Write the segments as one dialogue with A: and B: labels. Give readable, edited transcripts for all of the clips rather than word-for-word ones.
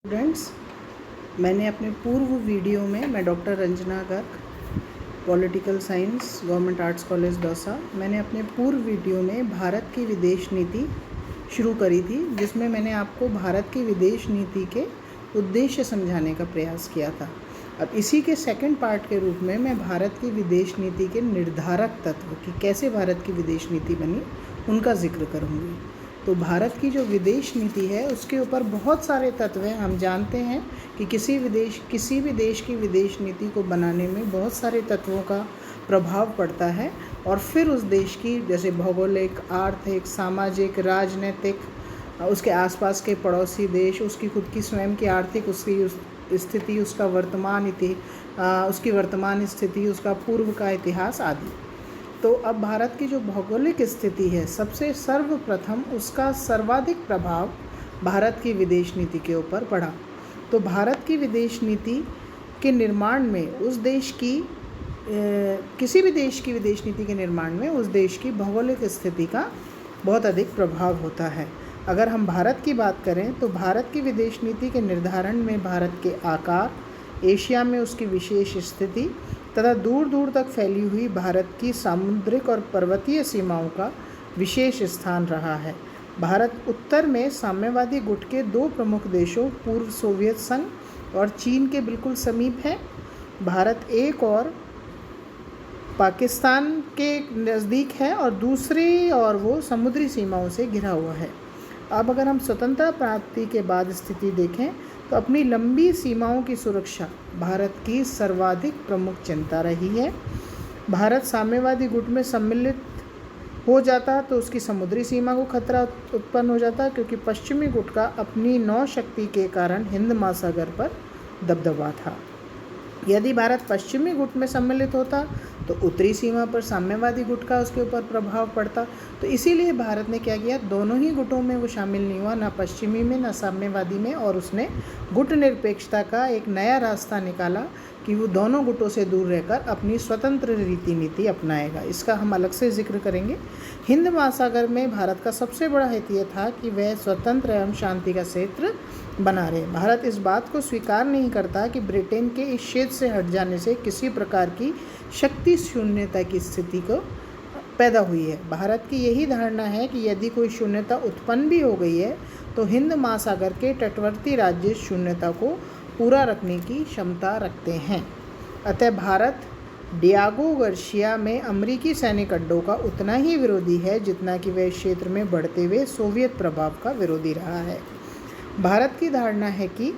A: Students, मैंने अपने पूर्व वीडियो में मैं doctor Ranjana Garg, political science, government arts college Dausa, मैंने अपने पूर्व वीडियो में भारत की विदेश नीति शुरू करी थी, जिसमें मैंने आपको भारत की विदेश नीति के उद्देश्य समझाने का प्रयास किया था। अब इसी के सेकंड पार्ट के रूप में मैं भारत की विदेश नीति के निर्धारक तत्व कि कैसे भारत की विदेश नीति बनी उनका जिक्र करूँगी। तो भारत की जो विदेश नीति है उसके ऊपर बहुत सारे तत्व हैं। हम जानते हैं कि किसी भी देश की विदेश नीति को बनाने में बहुत सारे तत्वों का प्रभाव पड़ता है और फिर उस देश की जैसे भौगोलिक, आर्थिक, सामाजिक, राजनीतिक, उसके आसपास के पड़ोसी देश, उसकी खुद की स्वयं की आर्थिक उसकी स्थिति, उसका उसकी वर्तमान स्थिति, उसका पूर्व का इतिहास आदि। तो अब भारत की जो भौगोलिक स्थिति है, सबसे सर्वप्रथम उसका सर्वाधिक प्रभाव भारत की विदेश नीति के ऊपर पड़ा। तो भारत की विदेश नीति के निर्माण में उस देश की किसी भी देश की विदेश नीति के निर्माण में उस देश की भौगोलिक स्थिति का बहुत अधिक प्रभाव होता है। अगर हम भारत की बात करें तो भारत की विदेश नीति के निर्धारण में भारत के आकार, एशिया में उसकी विशेष स्थिति तथा दूर दूर तक फैली हुई भारत की सामुद्रिक और पर्वतीय सीमाओं का विशेष स्थान रहा है। भारत उत्तर में साम्यवादी गुट के दो प्रमुख देशों पूर्व सोवियत संघ और चीन के बिल्कुल समीप है। भारत एक और पाकिस्तान के नज़दीक है और दूसरी और वो समुद्री सीमाओं से घिरा हुआ है। अब अगर हम स्वतंत्रता प्राप्ति के बाद स्थिति देखें तो अपनी लंबी सीमाओं की सुरक्षा भारत की सर्वाधिक प्रमुख चिंता रही है। भारत साम्यवादी गुट में सम्मिलित हो जाता तो उसकी समुद्री सीमा को खतरा उत्पन्न हो जाता, क्योंकि पश्चिमी गुट का अपनी नौ शक्ति के कारण हिंद महासागर पर दबदबा था। यदि भारत पश्चिमी गुट में सम्मिलित होता तो उत्तरी सीमा पर साम्यवादी गुट का उसके ऊपर प्रभाव पड़ता। तो इसीलिए भारत ने क्या किया, दोनों ही गुटों में वो शामिल नहीं हुआ, ना पश्चिमी में ना साम्यवादी में, और उसने गुट निरपेक्षता का एक नया रास्ता निकाला कि वो दोनों गुटों से दूर रहकर अपनी स्वतंत्र रीति नीति अपनाएगा। इसका हम अलग से जिक्र करेंगे। हिंद महासागर में भारत का सबसे बड़ा हेतु यह था कि वह स्वतंत्र एवं शांति का क्षेत्र बना रहे। भारत इस बात को स्वीकार नहीं करता कि ब्रिटेन के इस क्षेत्र से हट जाने से किसी प्रकार की शक्ति शून्यता की स्थिति को पैदा हुई है। भारत की यही धारणा है कि यदि कोई शून्यता उत्पन्न भी हो गई है तो हिंद महासागर के तटवर्ती राज्य शून्यता को पूरा रखने की क्षमता रखते हैं। अतः भारत डियागो गार्सिया में अमेरिकी सैनिक अड्डों का उतना ही विरोधी है जितना कि वह क्षेत्र में बढ़ते हुए सोवियत प्रभाव का विरोधी रहा है। भारत की धारणा है कि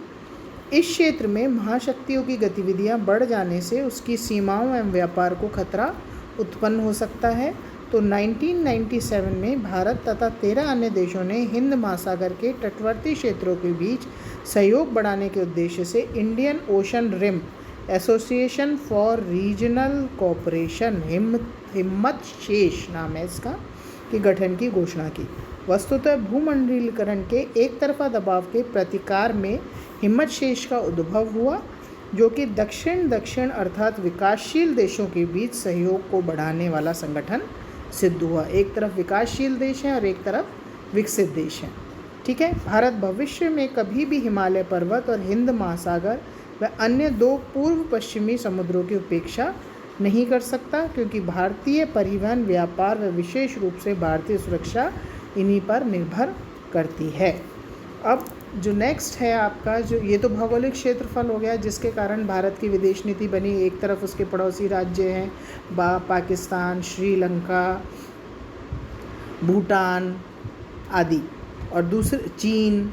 A: इस क्षेत्र में महाशक्तियों की गतिविधियां बढ़ जाने से उसकी सीमाओं एवं व्यापार को खतरा उत्पन्न हो सकता है। तो 1997 में भारत तथा 13 अन्य देशों ने हिंद महासागर के तटवर्ती क्षेत्रों के बीच सहयोग बढ़ाने के उद्देश्य से Indian Ocean Rim Association for Regional Cooperation हिम्मत शेष नाम है इसका के गठन की घोषणा की। वस्तुतः भूमंडलीकरण के एक तरफा दबाव के प्रतिकार में हिम्मत शेष का उद्भव हुआ, जो कि दक्षिण अर्थात विकासशील देशों के बीच सहयोग को बढ़ाने वाला संगठन सिद्ध हुआ। एक तरफ विकासशील देश हैं और एक तरफ विकसित देश हैं। ठीक है। भारत भविष्य में कभी भी हिमालय पर्वत और हिंद महासागर व अन्य दो पूर्व पश्चिमी समुद्रों की उपेक्षा नहीं कर सकता, क्योंकि भारतीय परिवहन, व्यापार व विशेष रूप से भारतीय सुरक्षा इन्हीं पर निर्भर करती है। अब जो नेक्स्ट है आपका, जो ये तो भौगोलिक क्षेत्रफल हो गया जिसके कारण भारत की विदेश नीति बनी। एक तरफ उसके पड़ोसी राज्य हैं पाकिस्तान, श्रीलंका, भूटान आदि, और दूसरे चीन,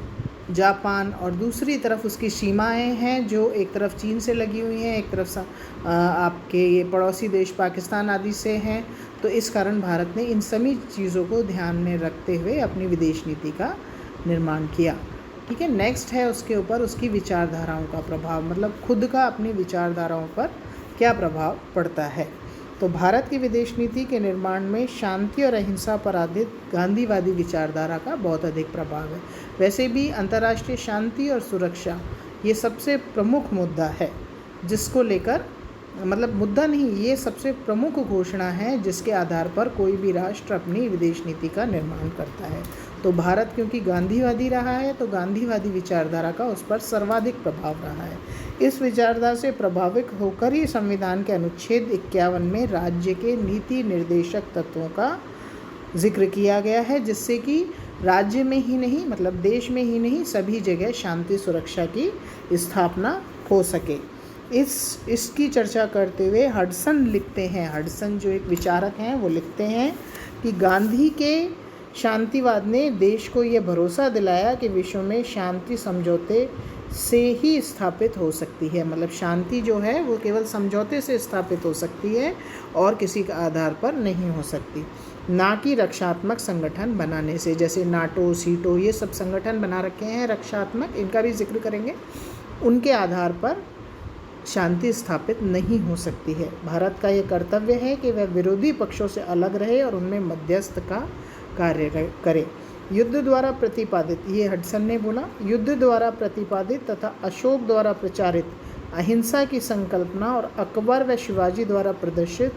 A: जापान, और दूसरी तरफ उसकी सीमाएं हैं जो एक तरफ चीन से लगी हुई हैं, एक तरफ आपके ये पड़ोसी देश पाकिस्तान आदि से हैं। तो इस कारण भारत ने इन सभी चीज़ों को ध्यान में रखते हुए अपनी विदेश नीति का निर्माण किया। ठीक है। नेक्स्ट है उसके ऊपर उसकी विचारधाराओं का प्रभाव, मतलब खुद का अपनी विचारधाराओं पर क्या प्रभाव पड़ता है। तो भारत की विदेश नीति के निर्माण में शांति और अहिंसा पर आधारित गांधीवादी विचारधारा का बहुत अधिक प्रभाव है। वैसे भी अंतर्राष्ट्रीय शांति और सुरक्षा ये सबसे प्रमुख मुद्दा है, जिसको लेकर मतलब मुद्दा नहीं, ये सबसे प्रमुख घोषणा है जिसके आधार पर कोई भी राष्ट्र अपनी विदेश नीति का निर्माण करता है। तो भारत क्योंकि गांधीवादी रहा है तो गांधीवादी विचारधारा का उस पर सर्वाधिक प्रभाव रहा है। इस विचारधारा से प्रभावित होकर ही संविधान के अनुच्छेद 51 में राज्य के नीति निर्देशक तत्वों का जिक्र किया गया है, जिससे कि राज्य में ही नहीं मतलब देश में ही नहीं सभी जगह शांति सुरक्षा की स्थापना हो सके। इसकी चर्चा करते हुए हडसन लिखते हैं, हडसन जो एक विचारक हैं वो लिखते हैं कि गांधी के शांतिवाद ने देश को ये भरोसा दिलाया कि विश्व में शांति समझौते से ही स्थापित हो सकती है। मतलब शांति जो है वो केवल समझौते से स्थापित हो सकती है और किसी के आधार पर नहीं हो सकती, ना कि रक्षात्मक संगठन बनाने से। जैसे नाटो, सीटो ये सब संगठन बना रखे हैं रक्षात्मक, इनका भी जिक्र करेंगे। उनके आधार पर शांति स्थापित नहीं हो सकती है। भारत का ये कर्तव्य है कि वह विरोधी पक्षों से अलग रहे और उनमें मध्यस्थ का कार्य करे। युद्ध द्वारा प्रतिपादित, ये हडसन ने बोला, युद्ध द्वारा प्रतिपादित तथा अशोक द्वारा प्रचारित अहिंसा की संकल्पना और अकबर व शिवाजी द्वारा प्रदर्शित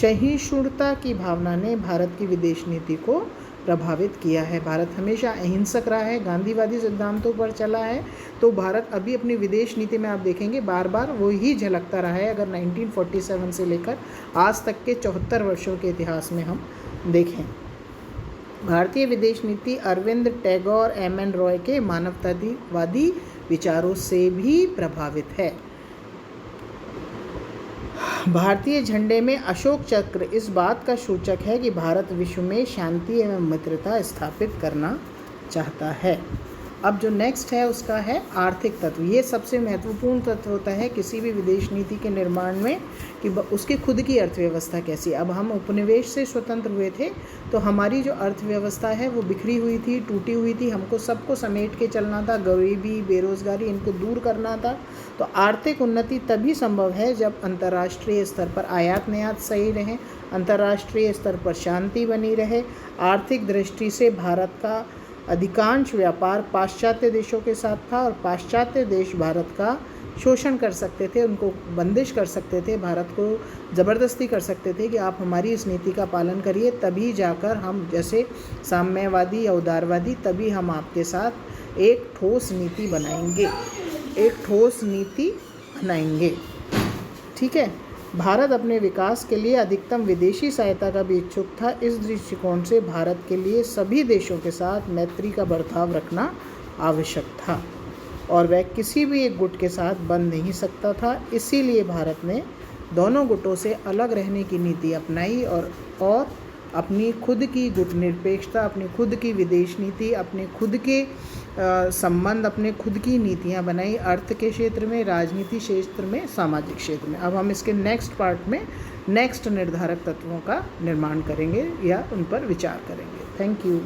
A: सहिष्णुता की भावना ने भारत की विदेश नीति को प्रभावित किया है। भारत हमेशा अहिंसक रहा है, गांधीवादी सिद्धांतों पर चला है, तो भारत अभी अपनी विदेश नीति में आप देखेंगे बार बार वो ही झलकता रहा है। अगर 1947 से लेकर आज तक के 74 वर्षों के इतिहास में हम देखें। भारतीय विदेश नीति अरविंद टैगोर, एम.एन. रॉय के मानवतावादी विचारों से भी प्रभावित है। भारतीय झंडे में अशोक चक्र इस बात का सूचक है कि भारत विश्व में शांति एवं मित्रता स्थापित करना चाहता है। अब जो नेक्स्ट है उसका है आर्थिक तत्व। ये सबसे महत्वपूर्ण तत्व होता है किसी भी विदेश नीति के निर्माण में कि उसकी खुद की अर्थव्यवस्था कैसी। अब हम उपनिवेश से स्वतंत्र हुए थे तो हमारी जो अर्थव्यवस्था है वो बिखरी हुई थी, टूटी हुई थी, हमको सबको समेट के चलना था, गरीबी, बेरोजगारी इनको दूर करना था। तो आर्थिक उन्नति तभी संभव है जब अंतर्राष्ट्रीय स्तर पर आयात निर्यात सही रहे, अंतर्राष्ट्रीय स्तर पर शांति बनी रहे। आर्थिक दृष्टि से भारत का अधिकांश व्यापार पाश्चात्य देशों के साथ था और पाश्चात्य देश भारत का शोषण कर सकते थे, उनको बंदिश कर सकते थे, भारत को ज़बरदस्ती कर सकते थे कि आप हमारी इस नीति का पालन करिए, तभी जाकर हम जैसे साम्यवादी या उदारवादी, तभी हम आपके साथ एक ठोस नीति बनाएंगे, एक ठोस नीति बनाएंगे। ठीक है। भारत अपने विकास के लिए अधिकतम विदेशी सहायता का भी इच्छुक था। इस दृष्टिकोण से भारत के लिए सभी देशों के साथ मैत्री का बर्ताव रखना आवश्यक था और वह किसी भी एक गुट के साथ बन नहीं सकता था। इसीलिए भारत ने दोनों गुटों से अलग रहने की नीति अपनाई और अपनी खुद की गुट निरपेक्षता, अपनी खुद की विदेश नीति, अपने खुद के संबंध, अपने खुद की नीतियां बनाई, अर्थ के क्षेत्र में, राजनीति क्षेत्र में, सामाजिक क्षेत्र में। अब हम इसके नेक्स्ट पार्ट में नेक्स्ट निर्धारक तत्वों का निर्माण करेंगे या उन पर विचार करेंगे। Thank you.